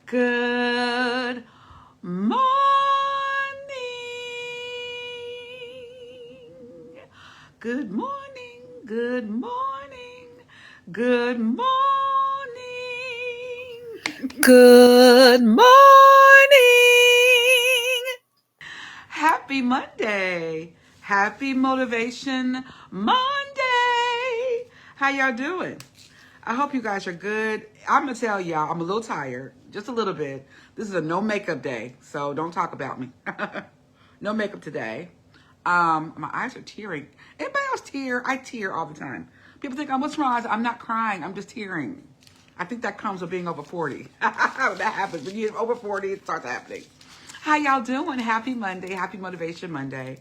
Good morning. Good morning. Good morning. Good morning. Good morning. Happy Monday. Happy Motivation Monday. How y'all doing? I hope you guys are good. I'm going to tell y'all, I'm a little tired, just a little bit. This is a no makeup day, so don't talk about me. No makeup today. My eyes are tearing. Anybody else tear? I tear all the time. People think, what's wrong? I'm not crying. I'm just tearing. I think that comes with being over 40. That happens. When you're over 40, it starts happening. How y'all doing? Happy Monday. Happy Motivation Monday.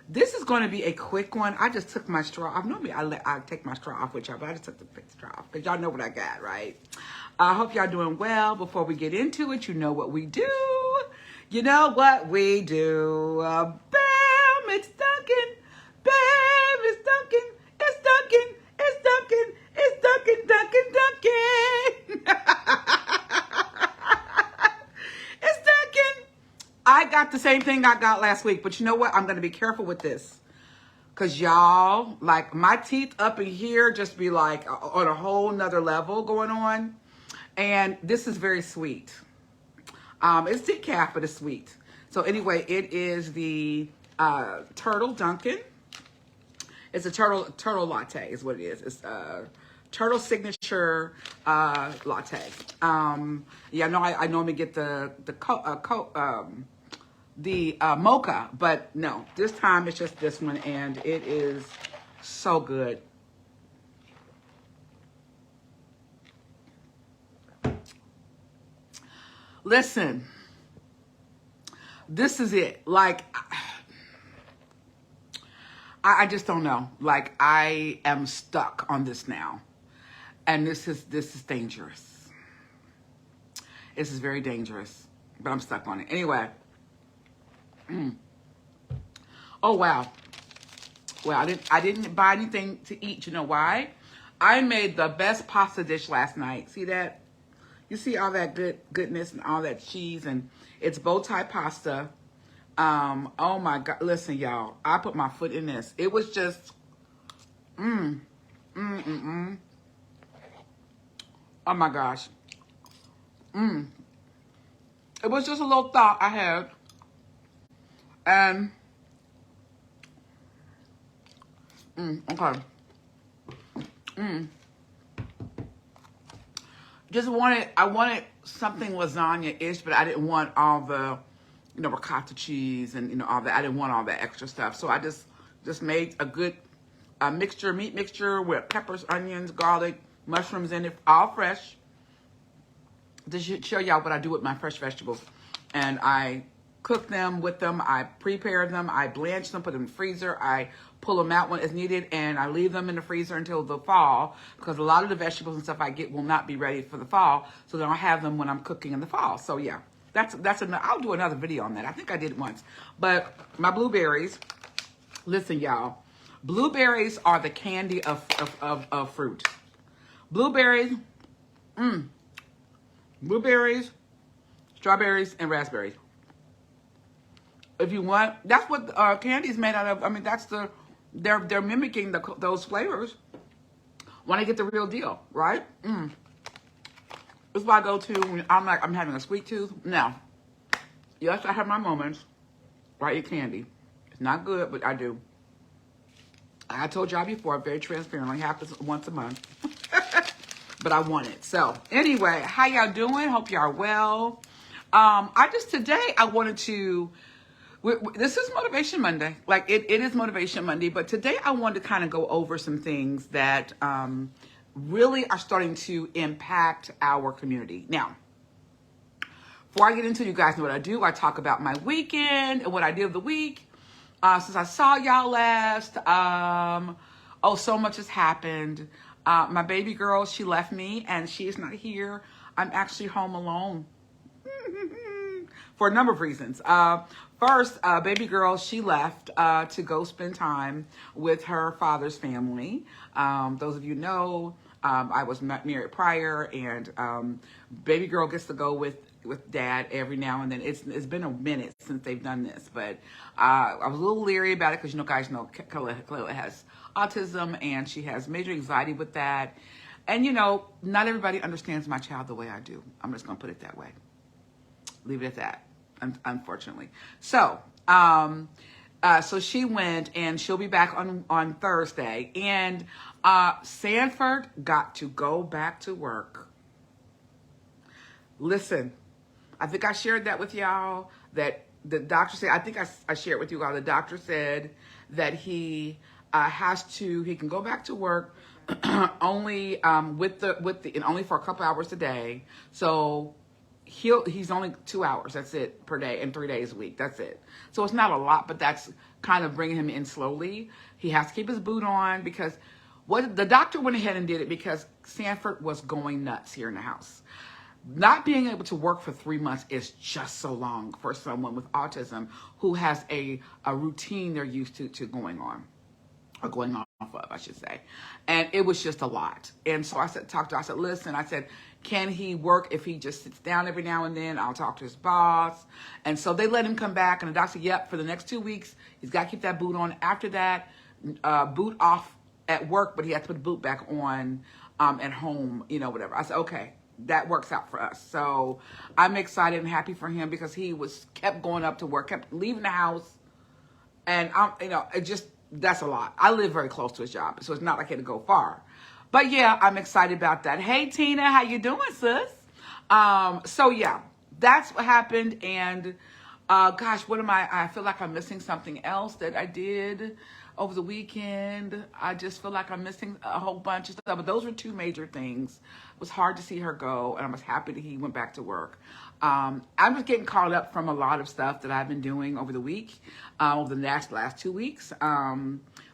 This is going to be a quick one. I just took my straw off. Normally, I take my straw off with y'all, but I just took the straw off because y'all know what I got, right? I hope y'all doing well. Before we get into it, you know what we do. You know what we do. Bam, it's Duncan. Bam, it's Duncan. It's Duncan. It's Duncan. It's Duncan, Duncan, Duncan. It's Duncan. I got the same thing I got last week, but you know what? I'm going to be careful with this. Because y'all, like my teeth up in here just be like on a whole nother level going on. And this is very sweet. It's decaf, but it's sweet. So anyway, it is the Turtle Dunkin'. It's a turtle latte is what it is. It's Turtle Signature latte. Yeah, no, I normally get the mocha, but no, this time it's just this one, and it is so good. Listen, this is it. Like, I just don't know. Like, I am stuck on this now, and this is dangerous. This is very dangerous, but I'm stuck on it anyway. Oh wow. Well, I didn't buy anything to eat. You know why? I made the best pasta dish last night. See that? You see all that goodness and all that cheese, and it's bow tie pasta. Oh my God. Listen, y'all, I put my foot in this. It was just, oh my gosh. It was just a little thought I had. And, okay. I wanted something lasagna-ish, but I didn't want all the, ricotta cheese and, all that. I didn't want all that extra stuff. So I just made a good meat mixture with peppers, onions, garlic, mushrooms in it, all fresh. To show y'all what I do with my fresh vegetables. And I cook them with them. I prepare them. I blanch them, put them in the freezer. I pull them out when it's needed, and I leave them in the freezer until the fall, because a lot of the vegetables and stuff I get will not be ready for the fall, so then I'll have them when I'm cooking in the fall. So yeah, I'll do another video on that. I think I did it once. But my blueberries, listen y'all, blueberries are the candy of fruit. Blueberries, blueberries, strawberries, and raspberries. If you want, that's what candy is made out of. I mean, they're mimicking those flavors when I get the real deal, right? This is what I go to when I'm having a sweet tooth. Now, yes, I have my moments where I eat candy. It's not good, but I do. I told y'all before, very transparently, happens once a month. But I want it. So anyway, how y'all doing? Hope y'all are well. Today I wanted to, this is Motivation Monday. Like it is Motivation Monday, but today I wanted to kind of go over some things that really are starting to impact our community. Now, before I get into it, you guys know what I do. I talk about my weekend and what I did of the week. Since I saw y'all last, so much has happened. My baby girl, she left me and she is not here. I'm actually home alone for a number of reasons. First, baby girl, she left to go spend time with her father's family. Those of you know, I was married prior, and baby girl gets to go with dad every now and then. It's been a minute since they've done this, but I was a little leery about it because guys know Kayla has autism and she has major anxiety with that. And not everybody understands my child the way I do. I'm just gonna put it that way. Leave it at that. Unfortunately, so so she went, and she'll be back on Thursday. And Sanford got to go back to work. Listen, I think I shared that with y'all, that the doctor said, I think I shared with you all, the doctor said that he he can go back to work only and only for a couple hours a day. So he's only 2 hours, that's it, per day, and 3 days a week, that's it. So it's not a lot, but that's kind of bringing him in slowly. He has to keep his boot on, because the doctor went ahead and did it because Sanford was going nuts here in the house. Not being able to work for 3 months is just so long for someone with autism who has a routine they're used to going on, or going off of, I should say. And it was just a lot. And so I said, listen, I said, can he work if he just sits down every now and then? I'll talk to his boss. And so they let him come back, and the doctor said, yep, for the next 2 weeks, he's got to keep that boot on. After that, boot off at work, but he has to put the boot back on at home, whatever. I said, okay, that works out for us. So I'm excited and happy for him, because he kept going up to work, kept leaving the house. And that's a lot. I live very close to his job, so it's not like he had to go far. But yeah, I'm excited about that. Hey, Tina, how you doing, sis? So yeah, that's what happened. And gosh, I feel like I'm missing something else that I did over the weekend. I just feel like I'm missing a whole bunch of stuff. But those were two major things. It was hard to see her go, and I was happy that he went back to work. I'm just getting caught up from a lot of stuff that I've been doing over the week, over the last 2 weeks.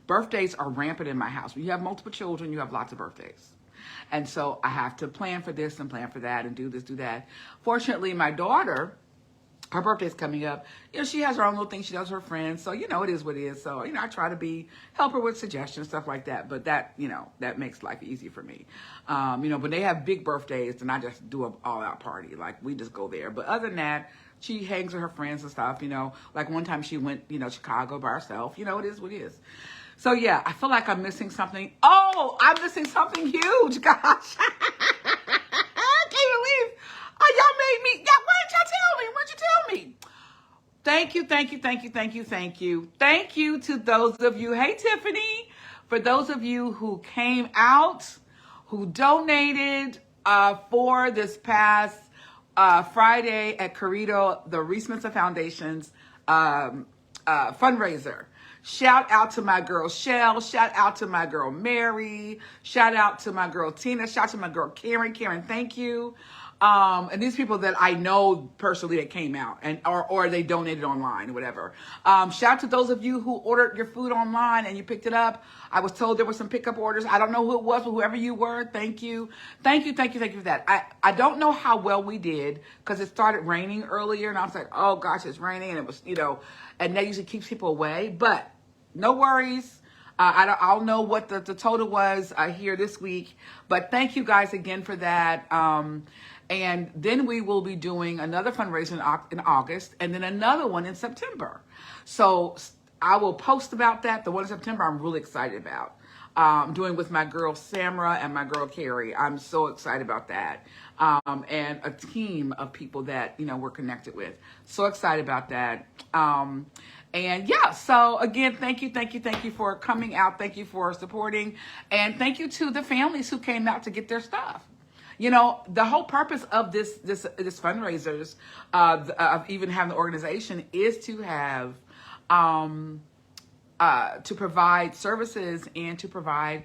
Birthdays are rampant in my house. When you have multiple children, you have lots of birthdays. And so I have to plan for this and plan for that and do this, do that. Fortunately, my daughter, her birthday's coming up. She has her own little thing she does with her friends. So, it is what it is. So, I try to help her with suggestions, stuff like that. But that, that makes life easy for me. When they have big birthdays, then I just do an all-out party. Like, we just go there. But other than that, she hangs with her friends and stuff, Like one time she went, Chicago by herself. It is what it is. So, yeah, I feel like I'm missing something. Oh, I'm missing something huge, gosh. I can't believe. Oh, y'all made me. Why didn't y'all tell me? Why'd you tell me? Thank you, thank you, thank you, thank you, thank you. Thank you to those of you. Hey, Tiffany. For those of you who came out, who donated for this past Friday at Corrido, the Reese Mensah Foundation's fundraiser. Shout out to my girl Shell. Shout out to my girl Mary. Shout out to my girl Tina. Shout out to my girl Karen. Karen, thank you. And these people that I know personally that came out or they donated online or whatever. Shout out to those of you who ordered your food online and you picked it up. I was told there were some pickup orders. I don't know who it was, but whoever you were, thank you. Thank you, thank you, thank you for that. I don't know how well we did because it started raining earlier and I was like, oh gosh, it's raining. And it was, and that usually keeps people away, but no worries. I'll know what the total was here this week, but thank you guys again for that. And then we will be doing another fundraiser in August and then another one in September. So I will post about that. The one in September I'm really excited about. Doing with my girl Samra and my girl Carrie. I'm so excited about that. And a team of people that, we're connected with. So excited about that. And yeah, so again, thank you for coming out. Thank you for supporting. And thank you to the families who came out to get their stuff. The whole purpose of this fundraisers, of even having the organization is to have, to provide services and to provide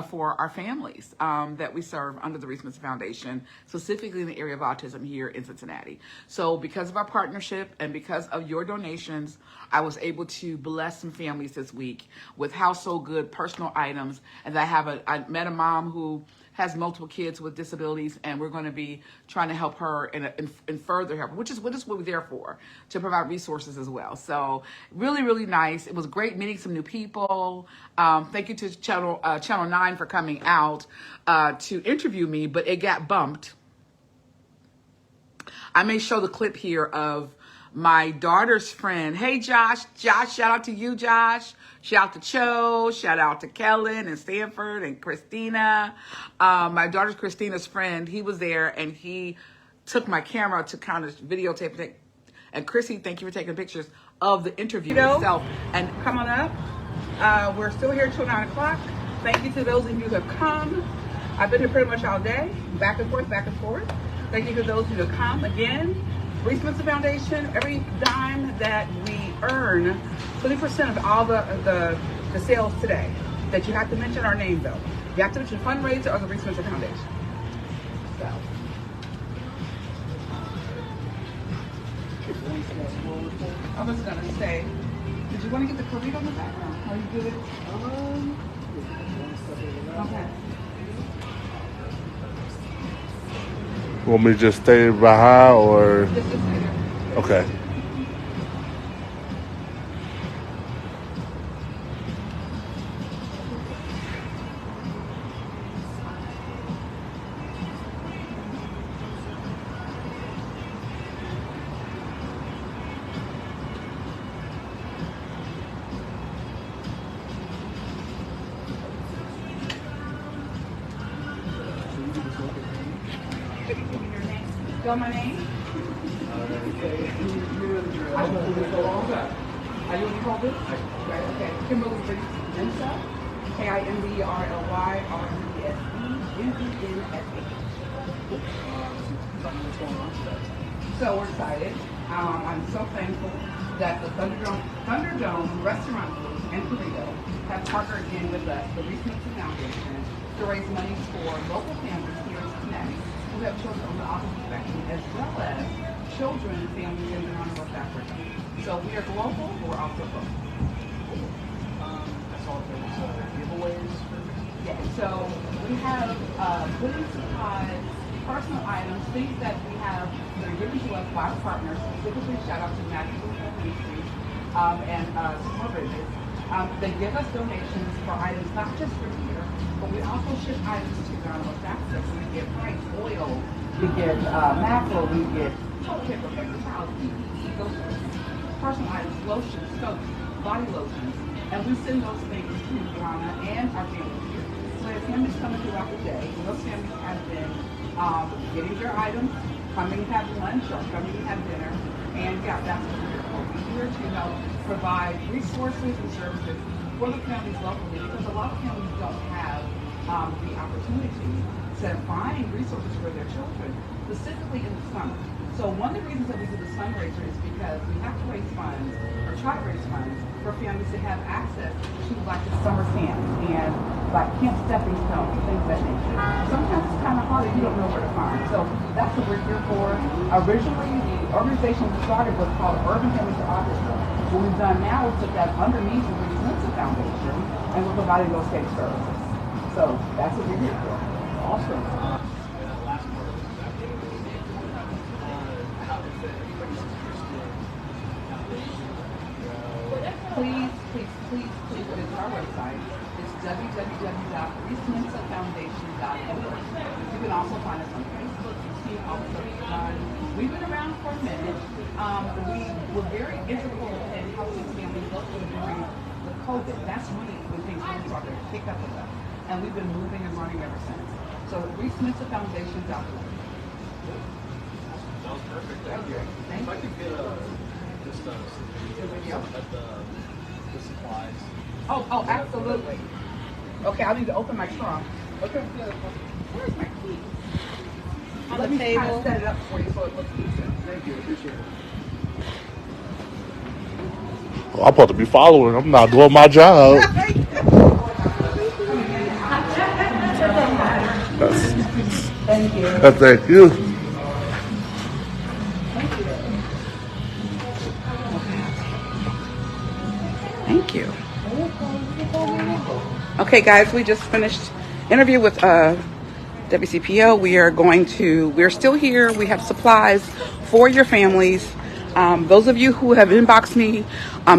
for our families that we serve under the Reese Mensah Foundation, specifically in the area of autism here in Cincinnati. So because of our partnership and because of your donations, I was able to bless some families this week with household good personal items. And I met a mom who has multiple kids with disabilities, and we're going to be trying to help her and further help her, which is what we're there for, to provide resources as well. So really, really nice. It was great meeting some new people. Thank you to Channel 9 for coming out to interview me, but it got bumped. I may show the clip here of my daughter's friend. Hey, Josh, shout out to you, Josh. Shout out to Cho. Shout out to Kellen and Stanford and Christina. My daughter's Christina's friend, he was there, and he took my camera to kind of videotape it. And Chrissy, thank you for taking pictures of the interview itself. And come on up. We're still here till 9 o'clock. Thank you to those of you who have come. I've been here pretty much all day, back and forth, back and forth. Thank you to those who have come. Again, Reese Mensah Foundation, every dime that we earn, 20% of all the sales today, that you have to mention our name though. You have to mention fundraiser or the Reese Mensah Foundation. So. I was gonna say, did you want to get the Corrito in the background? Are you good? Okay. Want me to just stay behind or? Just stay there. Okay. Spell my name? I will do this all that. Are you what you call this? Right, okay. Kimberly Reese Mensah. KIMBERLYRLYMENSA. So we're excited. I'm so thankful that the Thunderdome Restaurant Group and Corrito have partnered in with us, the Reese Mensah Foundation, to raise money for local families here in Cincinnati who have children on the autism spectrum, as well as children and families in North Africa. So we are global, but we're also local. I saw there's giveaways. Yeah, so we have pudding supplies, personal items, things that we have that are given to us by our partners. Specifically, shout out to Magical Ministries and Small Bridges. They give us donations for items not just for here, but we also ship items to North Africa. So we get rice, oil, we get mackerel, we get toilet paper, paper towels, PPE, those personal items, lotions, soaps, body lotions, and we send those things to Ghana and our families here. So as families coming throughout the day, and those families have been getting their items, coming and have lunch or coming and have dinner, and yeah, that's what we're here for. We're here to help provide resources and services for the families locally, because a lot of families don't have the opportunity to find resources for their children, specifically in the summer. So one of the reasons that we do this fundraiser is because we have to raise funds, or try to raise funds, for families to have access to like the summer camp and like Camp Stepping Stone, things of that nature. Sometimes it's kind of hard if you don't know where to find. So that's what we're here for. Originally, the organization we started was called Urban Families for Autism. What we've done now is put that underneath the Reese Mensah Foundation, and we're providing those same services. So that's what we're here for. Awesome. Last part of that how if anybody's interested Please visit our website. It's www.reesemensahfoundation.org. You can also find us on Facebook. You see all the stuff we've done. We've been around for a minute. We were very integral in helping families locally during the COVID. That's really when things really started to pick up with us. And we've been moving and running ever since. So reesemensahfoundation.org. That was perfect. Thank you. Thank If I you. could get just video? at the supplies. Oh, absolutely. Okay, I need to open my trunk. Okay, where's my key? On Let the me kind table. of set it up for you so it looks decent. Thank you. Appreciate it. Well, I'm supposed to be following. I'm not doing my job. Thank you. Thank you. Thank you. Okay, guys, we just finished interview with WCPO. We're still here. We have supplies for your families. Those of you who have inboxed me,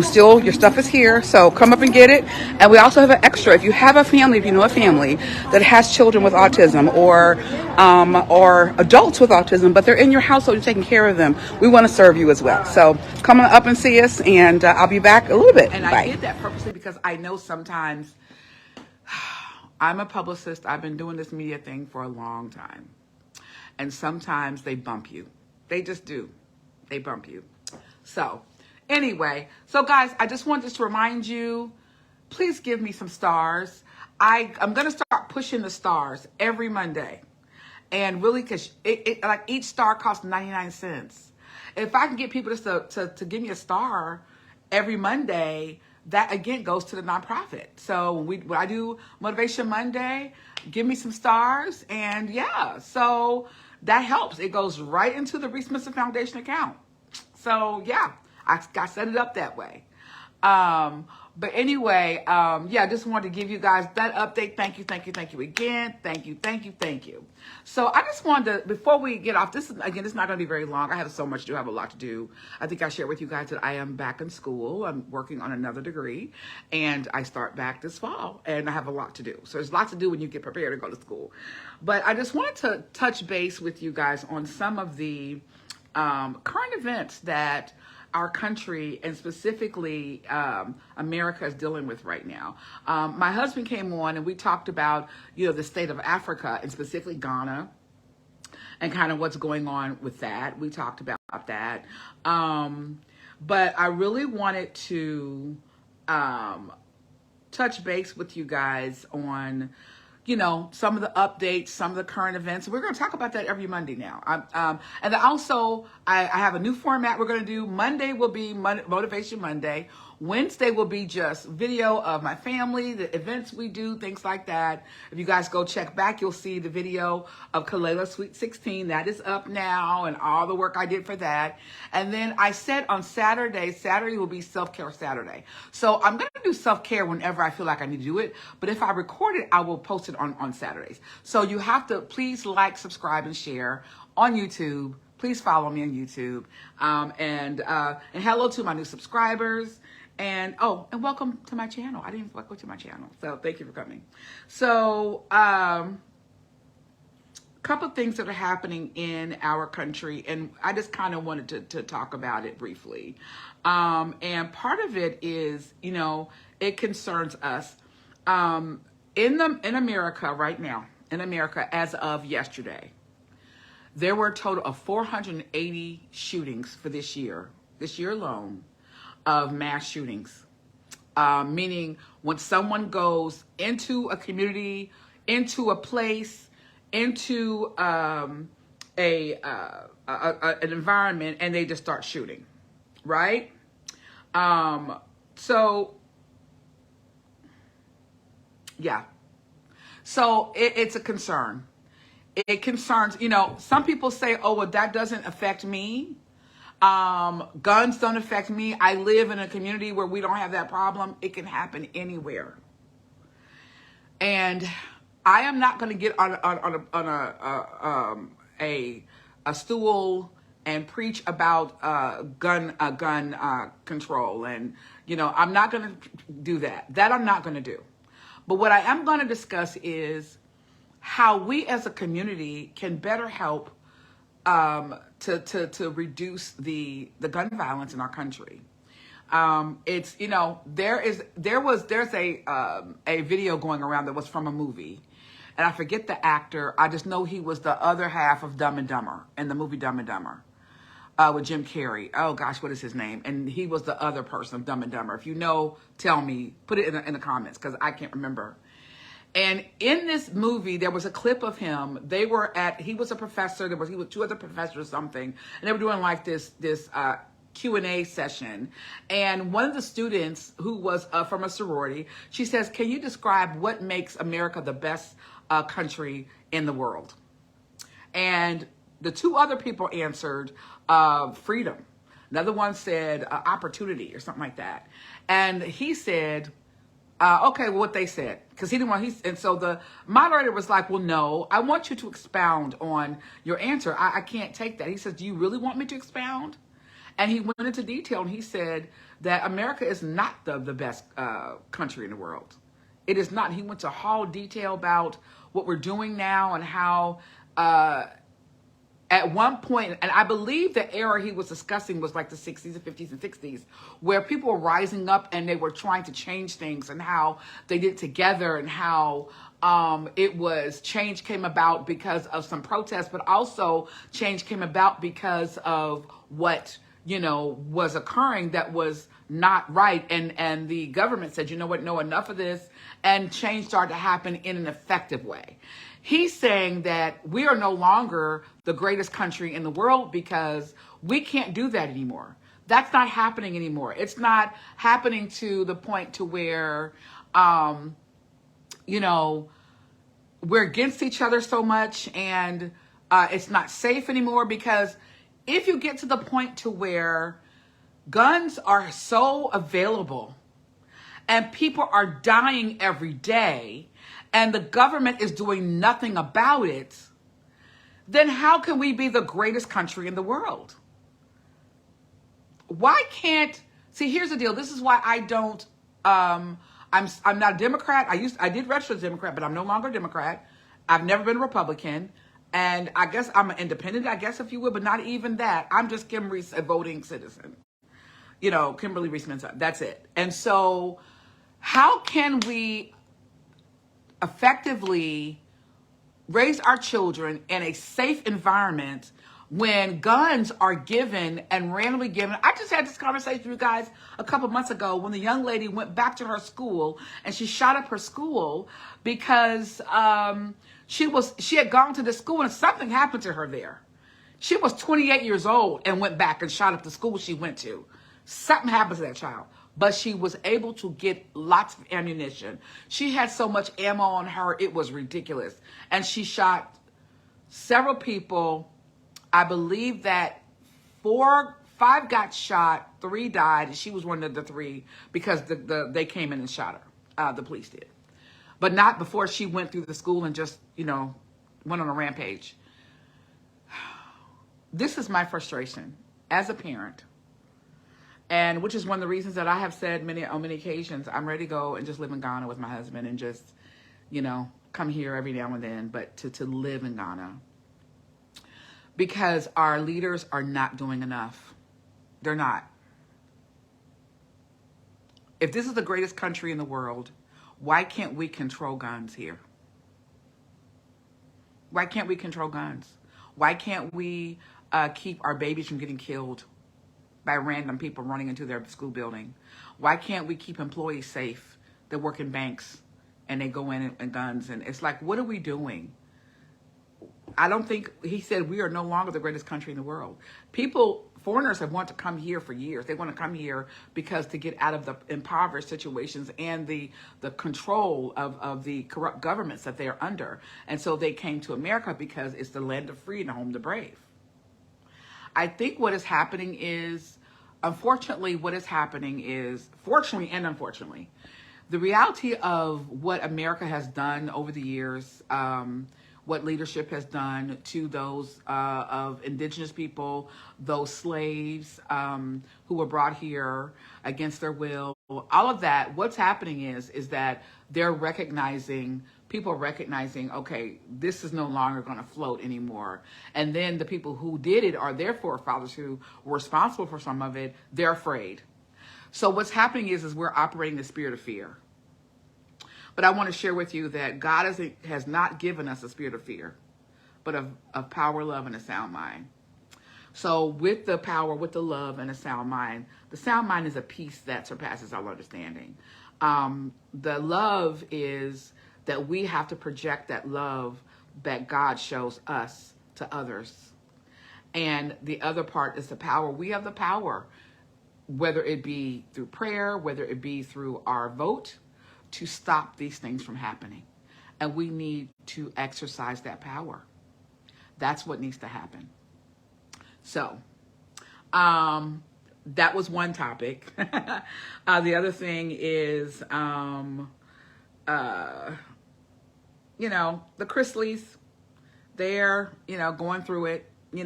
still your stuff is here. So come up and get it. And we also have an extra. If you have a family, if you know a family that has children with autism or adults with autism, but they're in your household, you're taking care of them, we want to serve you as well. So come on up and see us, and I'll be back a little bit. And I did that purposely because I know sometimes I'm a publicist. I've been doing this media thing for a long time. And sometimes they bump you. They just do. They bump you. So anyway, guys, I just wanted to remind you, please give me some stars. I'm going to start pushing the stars every Monday. And really, because like each star costs 99 cents. If I can get people to give me a star every Monday, that again goes to the nonprofit. So when I do Motivation Monday, give me some stars, and yeah, so that helps. It goes right into the Reese Mensah Foundation account. So yeah, I set it up that way. But anyway, yeah, I just wanted to give you guys that update. Thank you again. Thank you. So I just wanted to, before we get off, this is not going to be very long. I have so much to do. I have a lot to do. I think I shared with you guys that I am back in school. I'm working on another degree, and I start back this fall, and I have a lot to do. So there's lots to do when you get prepared to go to school. But I just wanted to touch base with you guys on some of the current events that our country and specifically America is dealing with right now. My husband came on and we talked about, the state of Africa and specifically Ghana and kind of what's going on with that. We talked about that. But I really wanted to touch base with you guys on some of the updates, some of the current events. We're going to talk about that every Monday now. And also, I have a new format we're going to do. Monday will be Motivation Monday. Wednesday will be just video of my family, the events we do, things like that. If you guys go check back, you'll see the video of Kalela Sweet 16. That is up now and all the work I did for that. And then I said on Saturday will be Self-Care Saturday. So I'm going to do self-care whenever I feel like I need to do it. But if I record it, I will post it on Saturdays. So you have to please like, subscribe, and share on YouTube. Please follow me on YouTube. And hello to my new subscribers. And welcome to my channel. I didn't even welcome to my channel. So thank you for coming. So couple of things that are happening in our country, and I just kind of wanted to talk about it briefly. And part of it is, it concerns us. In America right now, as of yesterday, there were a total of 480 shootings for this year alone, of mass shootings. Meaning when someone goes into a community, into a place, into an environment, and they just start shooting, right? So yeah. So it's a concern. It concerns, some people say, oh, well, that doesn't affect me. Guns don't affect me. I live in a community where we don't have that problem. It can happen anywhere. And I am not going to get on a stool and preach about gun control, and I'm not going to do that. That I'm not going to do. But what I am going to discuss is how we as a community can better help to reduce the gun violence in our country. It's there's a video going around that was from a movie, and I forget the actor. I just know he was the other half of Dumb and Dumber in the movie Dumb and Dumber with Jim Carrey. Oh gosh, what is his name? And he was the other person of Dumb and Dumber. If you know, tell me. Put it in the comments because I can't remember. And in this movie, there was a clip of him. He was a professor. He was two other professors or something. And they were doing like this Q&A session. And one of the students who was from a sorority, she says, can you describe what makes America the best country in the world? And the two other people answered freedom. Another one said opportunity or something like that. And he said, Okay, well, what they said, because he didn't want. And so the moderator was like, "Well, no, I want you to expound on your answer. I can't take that." He says, "Do you really want me to expound?" And he went into detail, and he said that America is not the best country in the world. It is not. He went to whole detail about what we're doing now and how. At one point, and I believe the era he was discussing was like the 60s and 50s and 60s, where people were rising up and they were trying to change things, and how they did it together, and how change came about because of some protests, but also change came about because of what, was occurring that was not right. And the government said, you know what, no, enough of this. And change started to happen in an effective way. He's saying that we are no longer the greatest country in the world because we can't do that anymore. That's not happening anymore. It's not happening to the point to where, we're against each other so much, and it's not safe anymore. Because if you get to the point to where guns are so available and people are dying every day, and the government is doing nothing about it, then how can we be the greatest country in the world? Why can't, see, here's the deal. This is why I don't, I'm not a Democrat. I did register as a Democrat, but I'm no longer a Democrat. I've never been a Republican. And I guess I'm an independent, I guess, if you would, but not even that. I'm just Kim Reese, a voting citizen. Kimberly Reese Mensah. That's it. And so how can we effectively raise our children in a safe environment when guns are given and randomly given? I just had this conversation with you guys a couple months ago when the young lady went back to her school and she shot up her school because she had gone to the school and something happened to her there. She was 28 years old and went back and shot up the school she went to. Something happened to that child. But she was able to get lots of ammunition. She had so much ammo on her, it was ridiculous. And she shot several people. I believe that 5 got shot, 3 died. She was one of the 3 because they came in and shot her. The police did. But not before she went through the school and just, went on a rampage. This is my frustration as a parent. And which is one of the reasons that I have said on many occasions, I'm ready to go and just live in Ghana with my husband and just, come here every now and then, but to live in Ghana. Because our leaders are not doing enough. They're not. If this is the greatest country in the world, why can't we control guns here? Why can't we control guns? Why can't we keep our babies from getting killed by random people running into their school building? Why can't we keep employees safe that work in banks and they go in and guns? And it's like, what are we doing? I don't think, he said we are no longer the greatest country in the world. Foreigners have wanted to come here for years. They want to come here because to get out of the impoverished situations and the control of the corrupt governments that they're under. And so they came to America because it's the land of free and the home of the brave. I think what is happening is, fortunately and unfortunately, the reality of what America has done over the years, what leadership has done to those of indigenous people, those slaves who were brought here against their will, all of that, what's happening is that people are recognizing, okay, this is no longer going to float anymore. And then the people who did it are their forefathers who were responsible for some of it. They're afraid. So what's happening is we're operating the spirit of fear. But I want to share with you that God has not given us a spirit of fear, but of power, love, and a sound mind. So with the power, with the love, and a sound mind, the sound mind is a peace that surpasses our understanding. The love is that we have to project that love that God shows us to others. And the other part is the power. We have the power, whether it be through prayer, whether it be through our vote, to stop these things from happening. And we need to exercise that power. That's what needs to happen. So, that was one topic. The other thing is, the Chrisleys, they're, going through it. You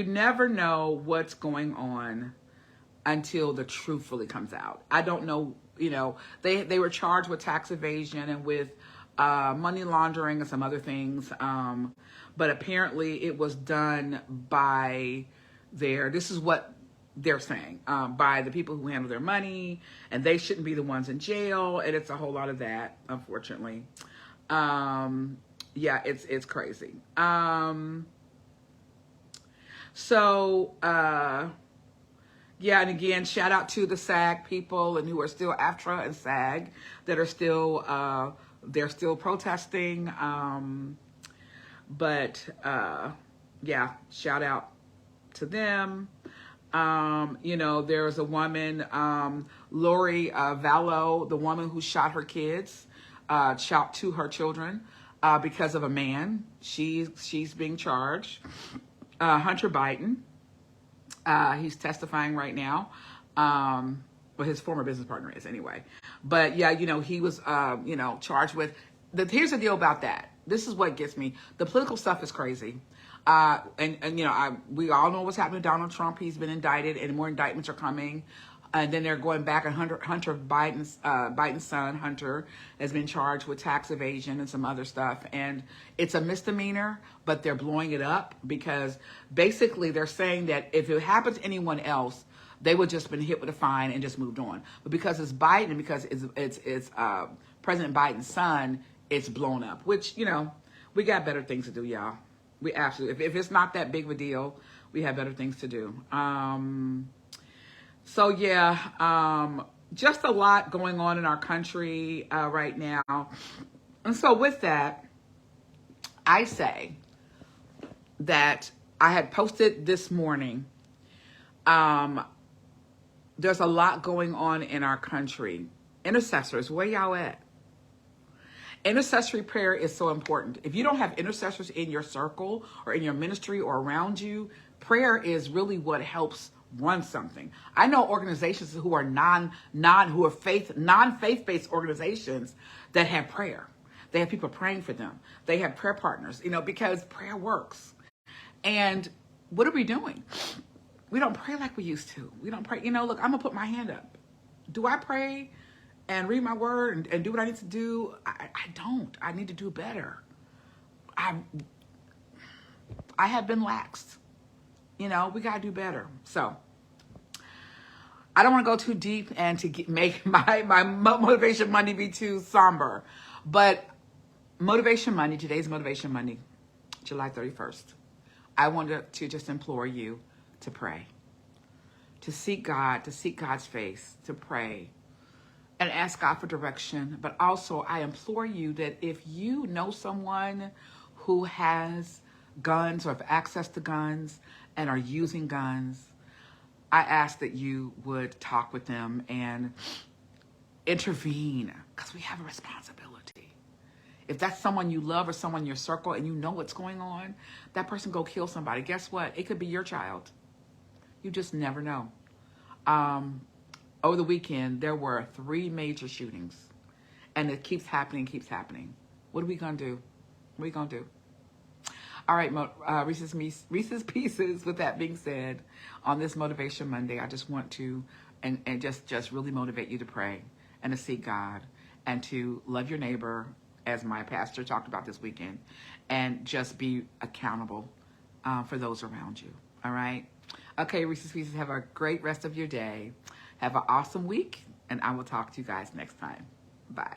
never know what's going on until the truth fully comes out. I don't know, they were charged with tax evasion and with money laundering and some other things. But apparently it was done by this is what they're saying, by the people who handle their money, and they shouldn't be the ones in jail. And it's a whole lot of that, unfortunately. Yeah, it's crazy. Yeah, and again, shout out to the SAG people and who are still AFTRA and SAG that are still they're still protesting. Yeah, shout out to them. There's a woman, Lori Vallow, the woman who shot her kids, shot to her children because of a man. She's being charged. Hunter Biden, he's testifying right now. Well, his former business partner is anyway. But yeah, he was, charged with. Here's the deal about that. This is what gets me. The political stuff is crazy. We all know what's happening to Donald Trump. He's been indicted, and more indictments are coming. And then they're going back, and Hunter Biden's son, Hunter, has been charged with tax evasion and some other stuff. And it's a misdemeanor, but they're blowing it up because basically they're saying that if it happens to anyone else, they would just been hit with a fine and just moved on. But because it's Biden, because it's President Biden's son, it's blown up. Which, we got better things to do, y'all. We absolutely, if it's not that big of a deal, we have better things to do. So yeah, just a lot going on in our country right now. And so with that, I say that I had posted this morning, there's a lot going on in our country. Intercessors, where y'all at? Intercessory prayer is so important. If you don't have intercessors in your circle or in your ministry or around you, prayer is really what helps run something. I know organizations who are non-faith-based organizations that have prayer. They have people praying for them. They have prayer partners, because prayer works. And what are we doing? We don't pray like we used to. We don't pray. Look, I'm gonna put my hand up. Do I pray and read my word and do what I need to do? I don't. I need to do better. I have been laxed. We got to do better. So I don't want to go too deep and to make my Motivation Monday be too somber. But Motivation Monday, today's Motivation Monday, July 31st. I wanted to just implore you to pray, to seek God, to seek God's face, to pray and ask God for direction. But also I implore you that if you know someone who has guns or have access to guns and are using guns, I ask that you would talk with them and intervene, because we have a responsibility. If that's someone you love or someone in your circle and you know what's going on, that person go kill somebody. Guess what? It could be your child. You just never know. Over the weekend, there were 3 major shootings, and it keeps happening. What are we going to do? What are we going to do? All right, Reese's Pieces, with that being said, on this Motivation Monday, I just want to and just really motivate you to pray and to seek God and to love your neighbor, as my pastor talked about this weekend, and just be accountable for those around you. All right? Okay, Reese's Pieces, have a great rest of your day. Have an awesome week, and I will talk to you guys next time. Bye.